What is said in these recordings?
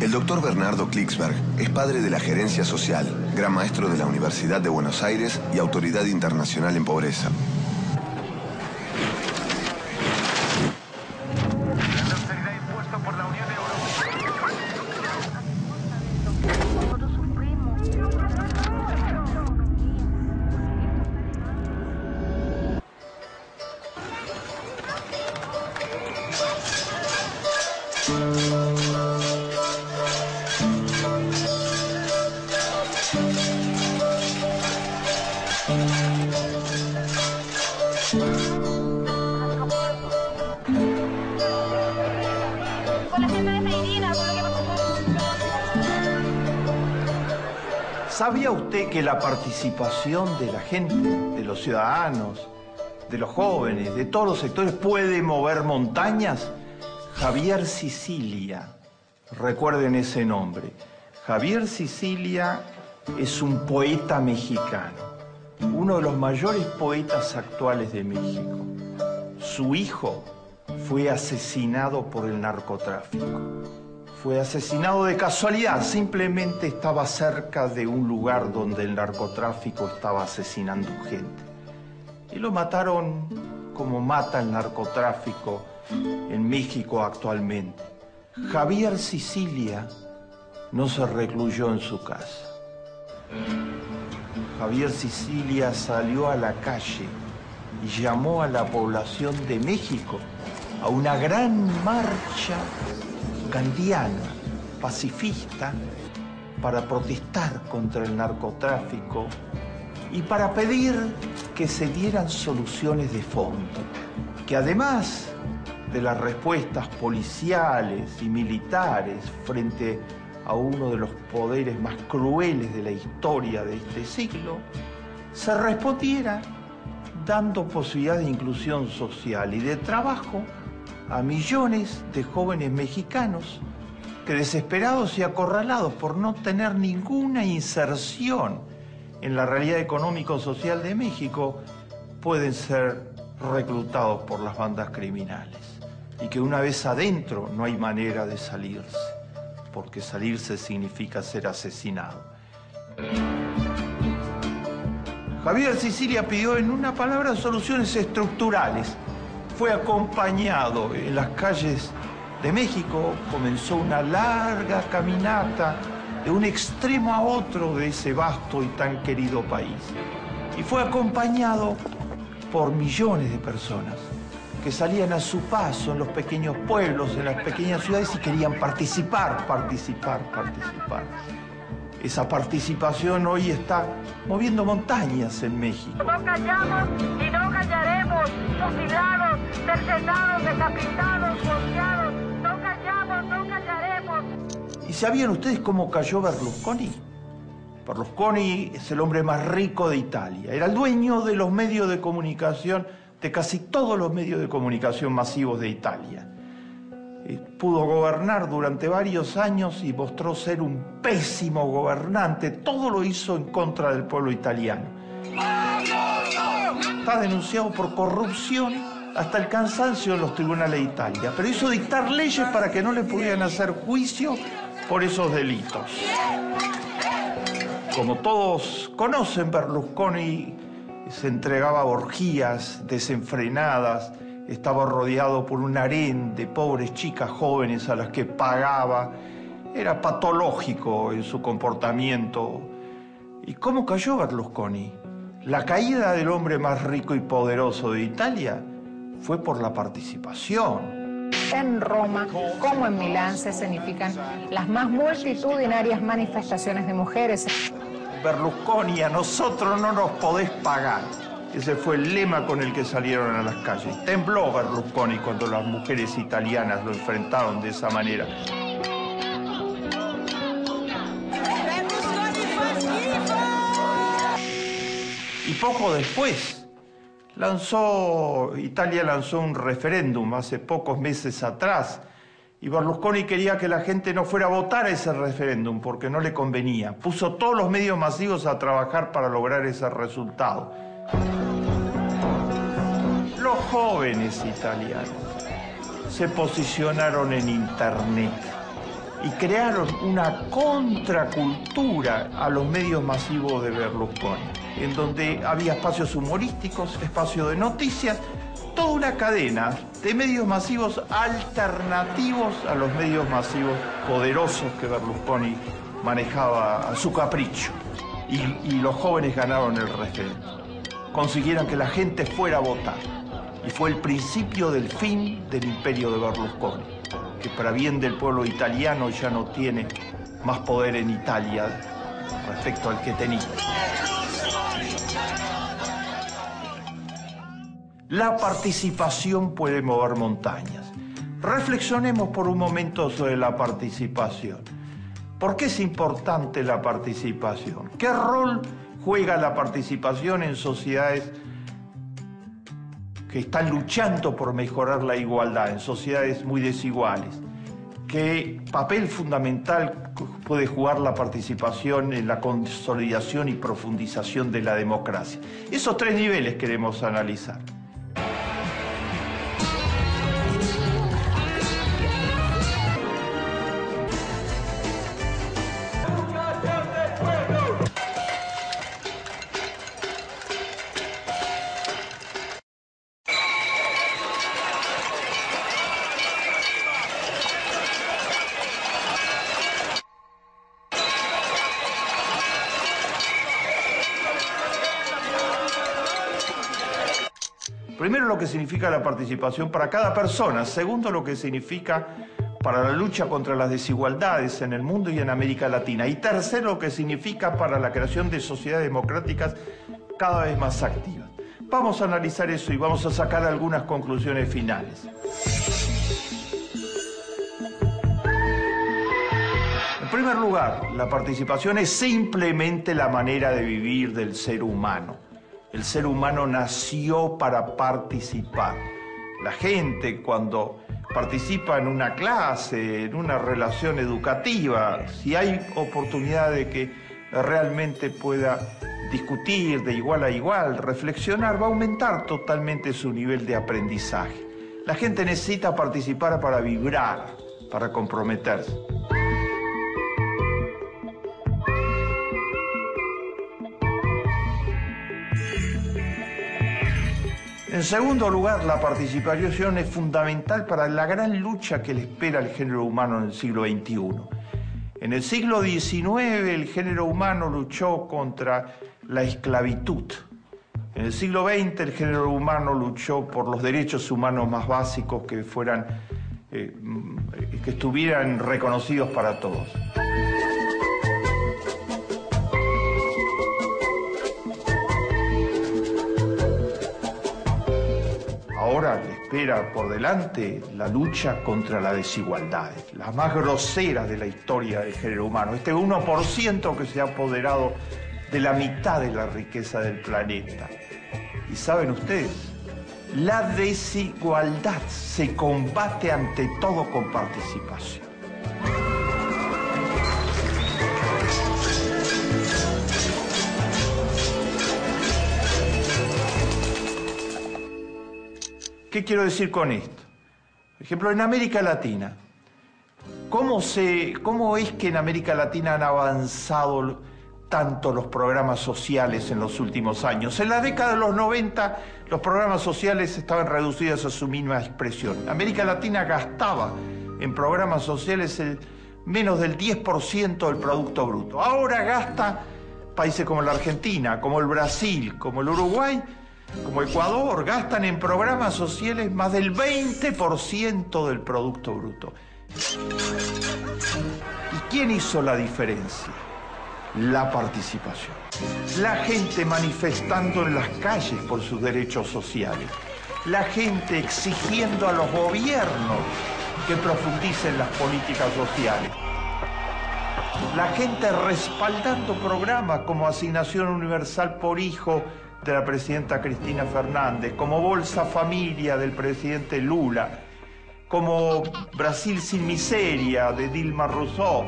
El doctor Bernardo Klicksberg es padre de la gerencia social, gran maestro de la Universidad de Buenos Aires y autoridad internacional en pobreza. ¿Sabía usted que la participación de la gente, de los ciudadanos, de los jóvenes, de todos los sectores puede mover montañas? Javier Sicilia, recuerden ese nombre. Javier Sicilia es un poeta mexicano, uno de los mayores poetas actuales de México. Su hijo fue asesinado por el narcotráfico. Fue asesinado de casualidad, simplemente estaba cerca de un lugar donde el narcotráfico estaba asesinando gente. Y lo mataron como mata el narcotráfico en México actualmente. Javier Sicilia no se recluyó en su casa. Javier Sicilia salió a la calle y llamó a la población de México a una gran marcha gandiana, pacifista, para protestar contra el narcotráfico y para pedir que se dieran soluciones de fondo, que además de las respuestas policiales y militares frente a uno de los poderes más crueles de la historia de este siglo, se respondiera dando posibilidad de inclusión social y de trabajo a millones de jóvenes mexicanos que, desesperados y acorralados por no tener ninguna inserción en la realidad económico-social de México, pueden ser reclutados por las bandas criminales. Y que una vez adentro no hay manera de salirse, porque salirse significa ser asesinado. Javier Sicilia pidió, en una palabra, soluciones estructurales. Fue acompañado en las calles de México, comenzó una larga caminata de un extremo a otro de ese vasto y tan querido país. Y fue acompañado por millones de personas que salían a su paso en los pequeños pueblos, en las pequeñas ciudades y querían participar. Esa participación hoy está moviendo montañas en México. No callamos y no callaremos, fusilados, cercenados, decapitados, golpeados. No callamos, no callaremos. ¿Y sabían ustedes cómo cayó Berlusconi? Berlusconi es el hombre más rico de Italia. Era el dueño de los medios de comunicación, de casi todos los medios de comunicación masivos de Italia. Pudo gobernar durante varios años y mostró ser un pésimo gobernante. Todo lo hizo en contra del pueblo italiano. Está denunciado por corrupción hasta el cansancio en los tribunales de Italia, pero hizo dictar leyes para que no le pudieran hacer juicio por esos delitos. Como todos conocen, Berlusconi se entregaba a orgías desenfrenadas, estaba rodeado por un harén de pobres chicas jóvenes a las que pagaba. Era patológico en su comportamiento. ¿Y cómo cayó Berlusconi? La caída del hombre más rico y poderoso de Italia fue por la participación. En Roma, como en Milán, se escenifican las más multitudinarias manifestaciones de mujeres. Berlusconi, a nosotros no nos podés pagar. Ese fue el lema con el que salieron a las calles. Tembló Berlusconi cuando las mujeres italianas lo enfrentaron de esa manera. Y poco después, Italia lanzó un referéndum hace pocos meses atrás, y Berlusconi quería que la gente no fuera a votar ese referéndum porque no le convenía. Puso todos los medios masivos a trabajar para lograr ese resultado. Los jóvenes italianos se posicionaron en Internet y crearon una contracultura a los medios masivos de Berlusconi, en donde había espacios humorísticos, espacios de noticias, toda una cadena de medios masivos alternativos a los medios masivos poderosos que Berlusconi manejaba a su capricho. Y los jóvenes ganaron el referéndum. Consiguieron que la gente fuera a votar. Y fue el principio del fin del imperio de Berlusconi, que para bien del pueblo italiano ya no tiene más poder en Italia respecto al que tenía. La participación puede mover montañas. Reflexionemos por un momento sobre la participación. ¿Por qué es importante la participación? ¿Qué rol juega la participación en sociedades que están luchando por mejorar la igualdad, en sociedades muy desiguales? ¿Qué papel fundamental puede jugar la participación en la consolidación y profundización de la democracia? Esos tres niveles queremos analizar. Primero, lo que significa la participación para cada persona. Segundo, lo que significa para la lucha contra las desigualdades en el mundo y en América Latina. Y tercero, lo que significa para la creación de sociedades democráticas cada vez más activas. Vamos a analizar eso y vamos a sacar algunas conclusiones finales. En primer lugar, la participación es simplemente la manera de vivir del ser humano. El ser humano nació para participar. La gente, cuando participa en una clase, en una relación educativa, si hay oportunidad de que realmente pueda discutir de igual a igual, reflexionar, va a aumentar totalmente su nivel de aprendizaje. La gente necesita participar para vibrar, para comprometerse. En segundo lugar, la participación es fundamental para la gran lucha que le espera al género humano en el siglo XXI. En el siglo XIX, el género humano luchó contra la esclavitud. En el siglo XX, el género humano luchó por los derechos humanos más básicos que estuvieran reconocidos para todos. Ahora le espera por delante la lucha contra las desigualdades, las más groseras de la historia del género humano. Este 1% que se ha apoderado de la mitad de la riqueza del planeta. Y saben ustedes, la desigualdad se combate ante todo con participación. ¿Qué quiero decir con esto? Por ejemplo, en América Latina, ¿cómo es que en América Latina han avanzado tanto los programas sociales en los últimos años? En la década de los 90, los programas sociales estaban reducidos a su mínima expresión. América Latina gastaba en programas sociales menos del 10% del Producto Bruto. Ahora gasta países como la Argentina, como el Brasil, como el Uruguay, como Ecuador, gastan en programas sociales más del 20% del Producto Bruto. ¿Y quién hizo la diferencia? La participación. La gente manifestando en las calles por sus derechos sociales. La gente exigiendo a los gobiernos que profundicen las políticas sociales. La gente respaldando programas como Asignación Universal por Hijo de la presidenta Cristina Fernández, como Bolsa Familia del presidente Lula, como Brasil sin miseria de Dilma Rousseff,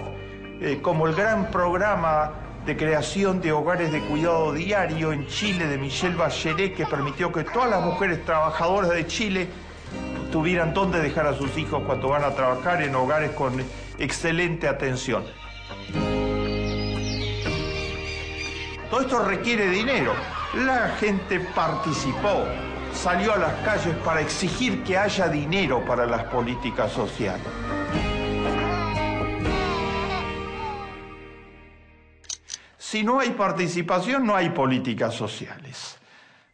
como el gran programa de creación de hogares de cuidado diario en Chile de Michelle Bachelet, que permitió que todas las mujeres trabajadoras de Chile tuvieran dónde dejar a sus hijos cuando van a trabajar en hogares con excelente atención. Todo esto requiere dinero. La gente participó, salió a las calles para exigir que haya dinero para las políticas sociales. Si no hay participación, no hay políticas sociales.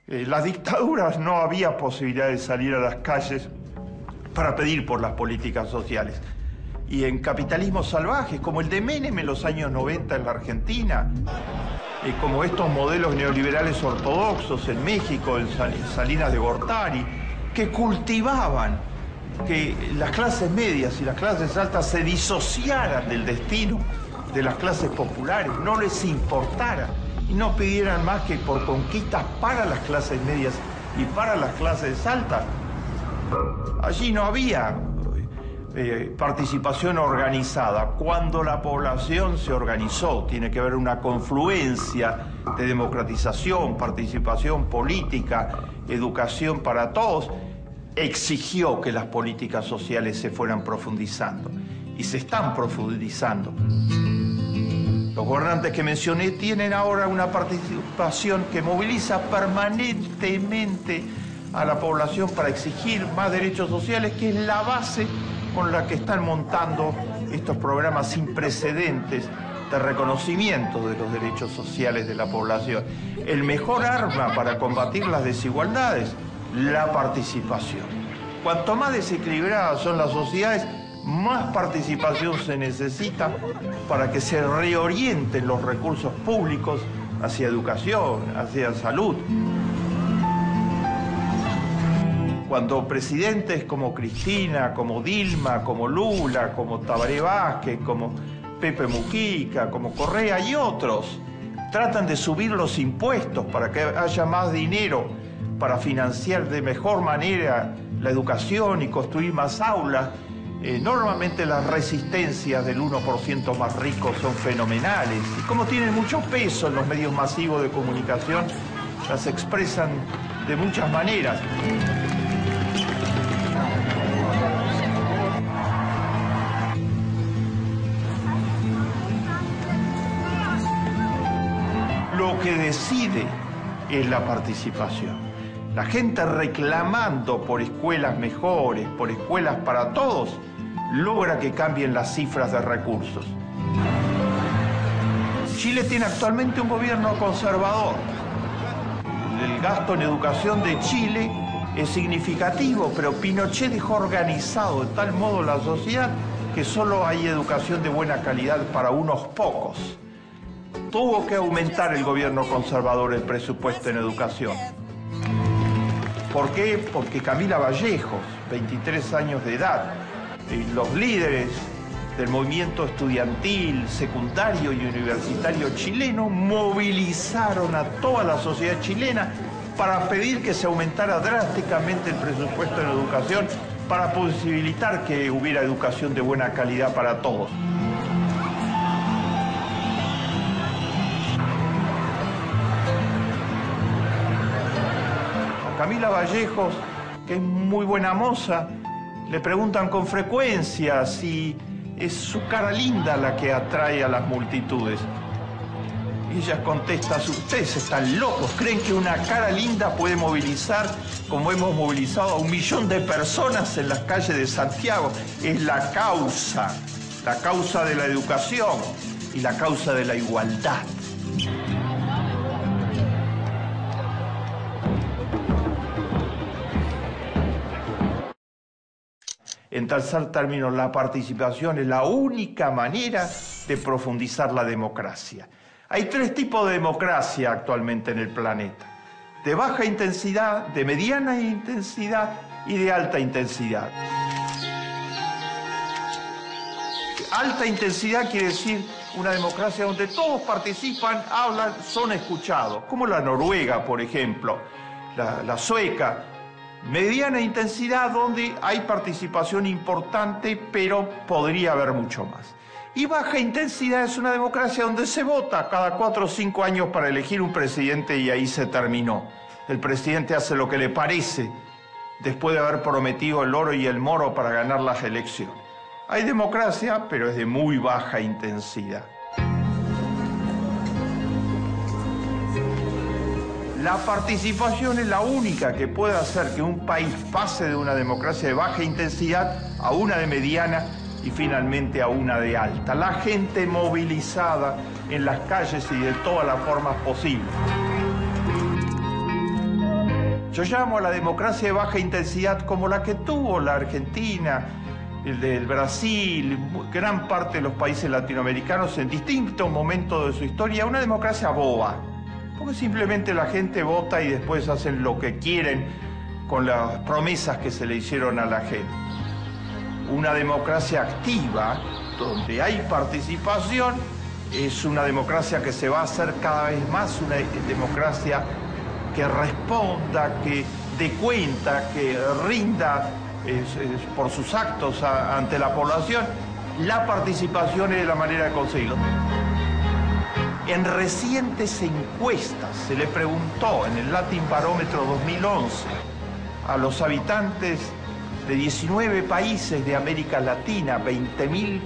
Las dictaduras no había posibilidad de salir a las calles para pedir por las políticas sociales. Y en capitalismos salvajes, como el de Menem en los años 90 en la Argentina, como estos modelos neoliberales ortodoxos en México, en Salinas de Gortari, que cultivaban que las clases medias y las clases altas se disociaran del destino de las clases populares, no les importara y no pidieran más que por conquistas para las clases medias y para las clases altas. Allí no había participación organizada. Cuando la población se organizó, tiene que haber una confluencia de democratización, participación política, educación para todos, exigió que las políticas sociales se fueran profundizando y se están profundizando. Los gobernantes que mencioné tienen ahora una participación que moviliza permanentemente a la población para exigir más derechos sociales, que es la base con la que están montando estos programas sin precedentes de reconocimiento de los derechos sociales de la población. El mejor arma para combatir las desigualdades, la participación. Cuanto más desequilibradas son las sociedades, más participación se necesita para que se reorienten los recursos públicos hacia educación, hacia salud. Cuando presidentes como Cristina, como Dilma, como Lula, como Tabaré Vázquez, como Pepe Mujica, como Correa y otros tratan de subir los impuestos para que haya más dinero para financiar de mejor manera la educación y construir más aulas, normalmente las resistencias del 1% más rico son fenomenales. Y como tienen mucho peso en los medios masivos de comunicación, las expresan de muchas maneras. Lo que decide es la participación. La gente reclamando por escuelas mejores, por escuelas para todos, logra que cambien las cifras de recursos. Chile tiene actualmente un gobierno conservador. El gasto en educación de Chile es significativo, pero Pinochet dejó organizado de tal modo la sociedad que solo hay educación de buena calidad para unos pocos. Tuvo que aumentar el gobierno conservador el presupuesto en educación. ¿Por qué? Porque Camila Vallejos, 23 años de edad, los líderes del movimiento estudiantil, secundario y universitario chileno movilizaron a toda la sociedad chilena para pedir que se aumentara drásticamente el presupuesto en educación para posibilitar que hubiera educación de buena calidad para todos. Camila Vallejos, que es muy buena moza, le preguntan con frecuencia si es su cara linda la que atrae a las multitudes. Y ella contesta: ustedes están locos, creen que una cara linda puede movilizar, como hemos movilizado a 1 millón de personas en las calles de Santiago. Es la causa de la educación y la causa de la igualdad. En tercer término, la participación es la única manera de profundizar la democracia. Hay 3 tipos de democracia actualmente en el planeta: de baja intensidad, de mediana intensidad y de alta intensidad. Alta intensidad quiere decir una democracia donde todos participan, hablan, son escuchados, como la Noruega, por ejemplo, la sueca. Mediana intensidad, donde hay participación importante, pero podría haber mucho más. Y baja intensidad es una democracia donde se vota cada 4 o 5 años para elegir un presidente y ahí se terminó. El presidente hace lo que le parece después de haber prometido el oro y el moro para ganar las elecciones. Hay democracia, pero es de muy baja intensidad. La participación es la única que puede hacer que un país pase de una democracia de baja intensidad a una de mediana y finalmente a una de alta. La gente movilizada en las calles y de todas las formas posibles. Yo llamo a la democracia de baja intensidad como la que tuvo la Argentina, el Brasil, gran parte de los países latinoamericanos en distintos momentos de su historia, una democracia boba. Porque simplemente la gente vota y después hacen lo que quieren con las promesas que se le hicieron a la gente. Una democracia activa, donde hay participación, es una democracia que se va a hacer cada vez más una democracia que responda, que dé cuenta, que rinda por sus actos ante la población. La participación es la manera de conseguirlo. En recientes encuestas se le preguntó en el Latin Barómetro 2011 a los habitantes de 19 países de América Latina, 20.000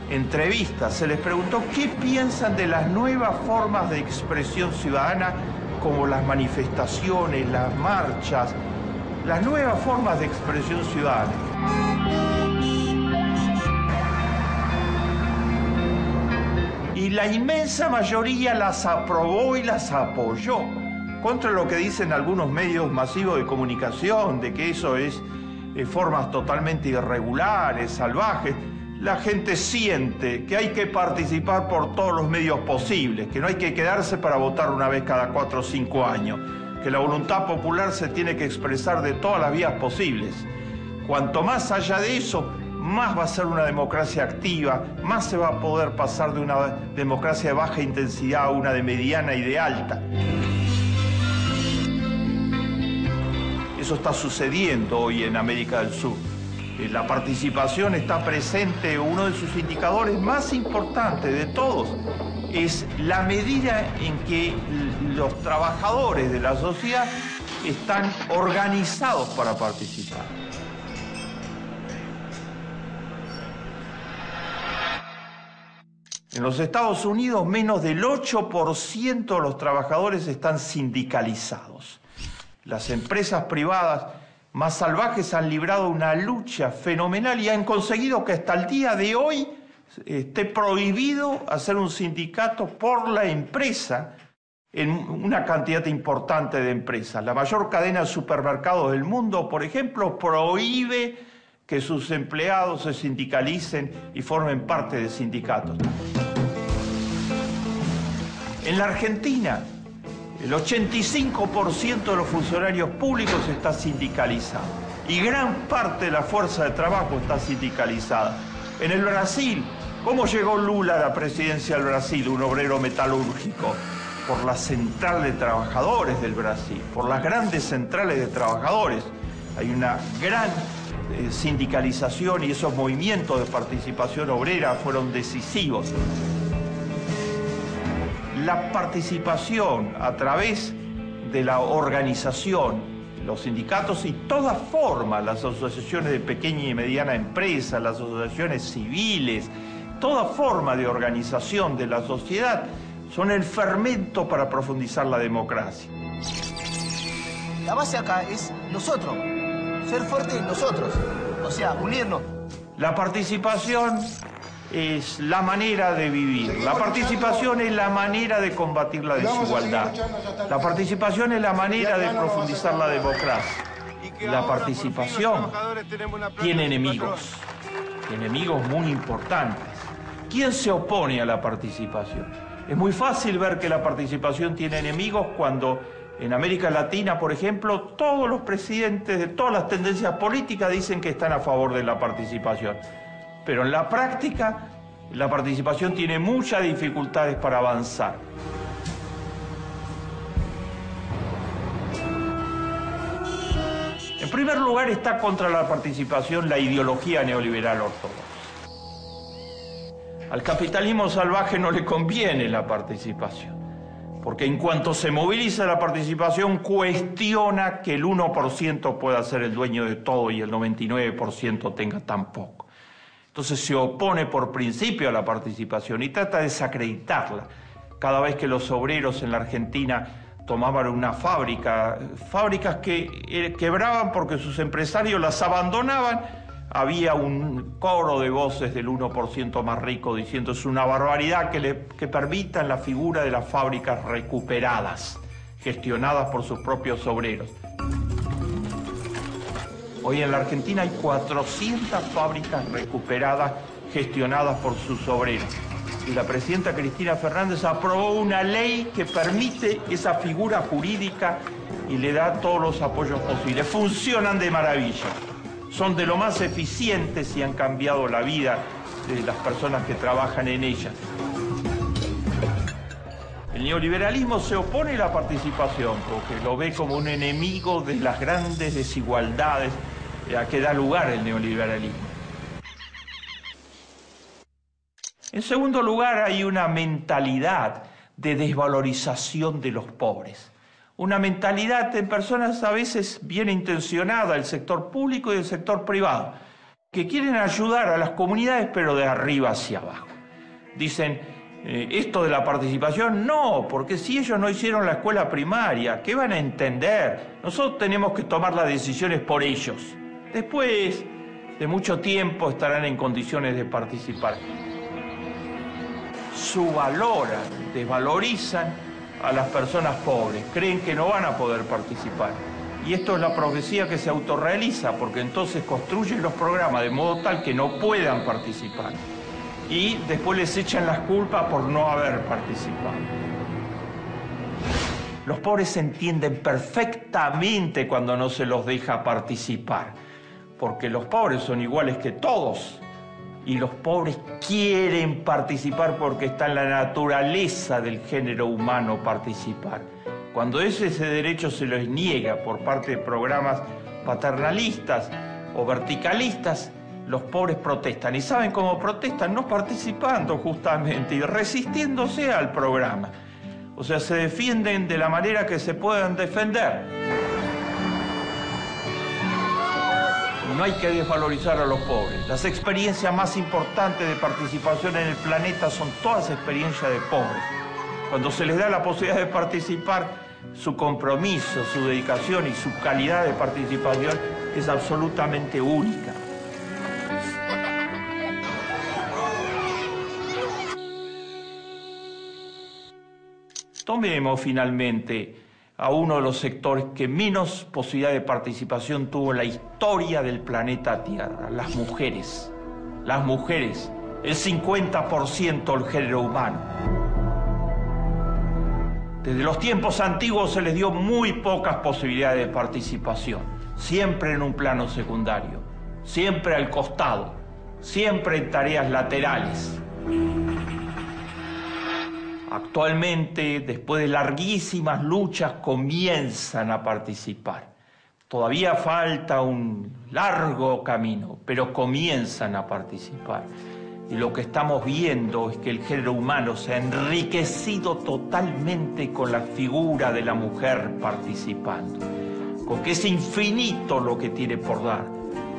entrevistas, se les preguntó qué piensan de las nuevas formas de expresión ciudadana como las manifestaciones, las marchas, las nuevas formas de expresión ciudadana. Y la inmensa mayoría las aprobó y las apoyó, contra lo que dicen algunos medios masivos de comunicación, de que eso es formas totalmente irregulares, salvajes. La gente siente que hay que participar por todos los medios posibles, que no hay que quedarse para votar una vez cada 4 o 5 años, que la voluntad popular se tiene que expresar de todas las vías posibles. Cuanto más allá de eso, más va a ser una democracia activa, más se va a poder pasar de una democracia de baja intensidad a una de mediana y de alta. Eso está sucediendo hoy en América del Sur. La participación está presente, uno de sus indicadores más importantes de todos es la medida en que los trabajadores de la sociedad están organizados para participar. En los Estados Unidos, menos del 8% de los trabajadores están sindicalizados. Las empresas privadas más salvajes han librado una lucha fenomenal y han conseguido que hasta el día de hoy esté prohibido hacer un sindicato por la empresa en una cantidad importante de empresas. La mayor cadena de supermercados del mundo, por ejemplo, prohíbe que sus empleados se sindicalicen y formen parte de sindicatos. En la Argentina, el 85% de los funcionarios públicos está sindicalizado y gran parte de la fuerza de trabajo está sindicalizada. En el Brasil, ¿cómo llegó Lula a la presidencia del Brasil, un obrero metalúrgico? Por la central de trabajadores del Brasil, por las grandes centrales de trabajadores. Hay una gran sindicalización y esos movimientos de participación obrera fueron decisivos. La participación a través de la organización, los sindicatos y todas formas, las asociaciones de pequeña y mediana empresa, las asociaciones civiles, toda forma de organización de la sociedad son el fermento para profundizar la democracia. La base acá es nosotros, ser fuertes en nosotros, o sea, unirnos. La participación es la manera de vivir. La participación es la manera de combatir la desigualdad. La participación es la manera de profundizar la democracia. La participación tiene enemigos muy importantes. ¿Quién se opone a la participación? Es muy fácil ver que la participación tiene enemigos cuando en América Latina, por ejemplo, todos los presidentes de todas las tendencias políticas dicen que están a favor de la participación. Pero en la práctica, la participación tiene muchas dificultades para avanzar. En primer lugar, está contra la participación la ideología neoliberal ortodoxa. Al capitalismo salvaje no le conviene la participación, porque en cuanto se moviliza la participación, cuestiona que el 1% pueda ser el dueño de todo y el 99% tenga tan poco. Entonces se opone por principio a la participación y trata de desacreditarla. Cada vez que los obreros en la Argentina tomaban una fábrica, fábricas que quebraban porque sus empresarios las abandonaban, había un coro de voces del 1% más rico diciendo es una barbaridad que permitan la figura de las fábricas recuperadas, gestionadas por sus propios obreros. Hoy en la Argentina hay 400 fábricas recuperadas, gestionadas por sus obreros. Y la presidenta Cristina Fernández aprobó una ley que permite esa figura jurídica y le da todos los apoyos posibles. Funcionan de maravilla. Son de lo más eficientes y han cambiado la vida de las personas que trabajan en ellas. El neoliberalismo se opone a la participación porque lo ve como un enemigo de las grandes desigualdades a que da lugar el neoliberalismo. En segundo lugar, hay una mentalidad de desvalorización de los pobres. Una mentalidad en personas a veces bien intencionadas del sector público y del sector privado, que quieren ayudar a las comunidades pero de arriba hacia abajo. Dicen, esto de la participación, no, porque si ellos no hicieron la escuela primaria, ¿qué van a entender? Nosotros tenemos que tomar las decisiones por ellos. Después de mucho tiempo estarán en condiciones de participar. Subvaloran, desvalorizan a las personas pobres, creen que no van a poder participar. Y esto es la profecía que se autorrealiza, porque entonces construyen los programas de modo tal que no puedan participar. Y después les echan las culpas por no haber participado. Los pobres se entienden perfectamente cuando no se los deja participar, porque los pobres son iguales que todos. Y los pobres quieren participar porque está en la naturaleza del género humano participar. Cuando ese derecho se les niega por parte de programas paternalistas o verticalistas, los pobres protestan. ¿Y saben cómo protestan? No participando justamente y resistiéndose al programa. O sea, se defienden de la manera que se puedan defender. No hay que desvalorizar a los pobres. Las experiencias más importantes de participación en el planeta son todas experiencias de pobres. Cuando se les da la posibilidad de participar, su compromiso, su dedicación y su calidad de participación es absolutamente única. Tomemos finalmente a uno de los sectores que menos posibilidad de participación tuvo en la historia del planeta Tierra, las mujeres. Las mujeres, el 50% del género humano. Desde los tiempos antiguos se les dio muy pocas posibilidades de participación, siempre en un plano secundario, siempre al costado, siempre en tareas laterales. Actualmente, después de larguísimas luchas, comienzan a participar. Todavía falta un largo camino, pero comienzan a participar. Y lo que estamos viendo es que el género humano se ha enriquecido totalmente con la figura de la mujer participando. Porque es infinito lo que tiene por dar.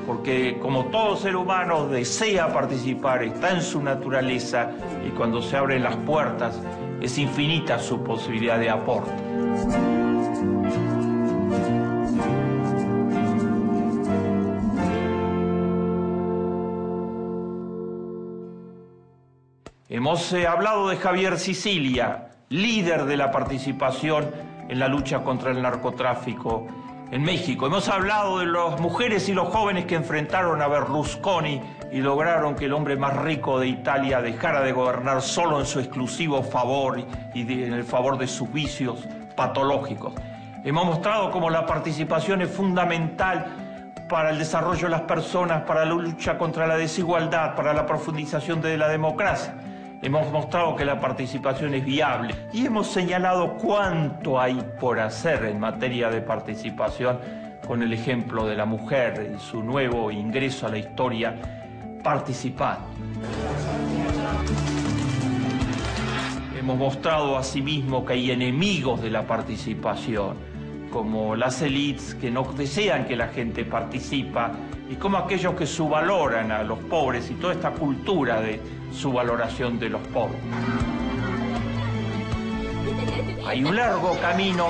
Porque como todo ser humano desea participar, está en su naturaleza y cuando se abren las puertas es infinita su posibilidad de aporte. Hemos hablado de Javier Sicilia, líder de la participación en la lucha contra el narcotráfico en México. Hemos hablado de las mujeres y los jóvenes que enfrentaron a Berlusconi y lograron que el hombre más rico de Italia dejara de gobernar solo en su exclusivo favor y en el favor de sus vicios patológicos. Hemos mostrado cómo la participación es fundamental para el desarrollo de las personas, para la lucha contra la desigualdad, para la profundización de la democracia. Hemos mostrado que la participación es viable y hemos señalado cuánto hay por hacer en materia de participación con el ejemplo de la mujer y su nuevo ingreso a la historia, participando. Hemos mostrado asimismo que hay enemigos de la participación, como las élites que no desean que la gente participa y como aquellos que subvaloran a los pobres y toda esta cultura de subvaloración de los pobres. Hay un largo camino,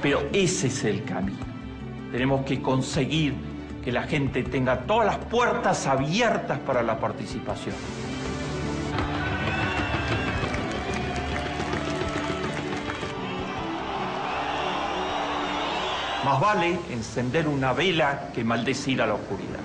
pero ese es el camino. Tenemos que conseguir que la gente tenga todas las puertas abiertas para la participación. Más vale encender una vela que maldecir a la oscuridad.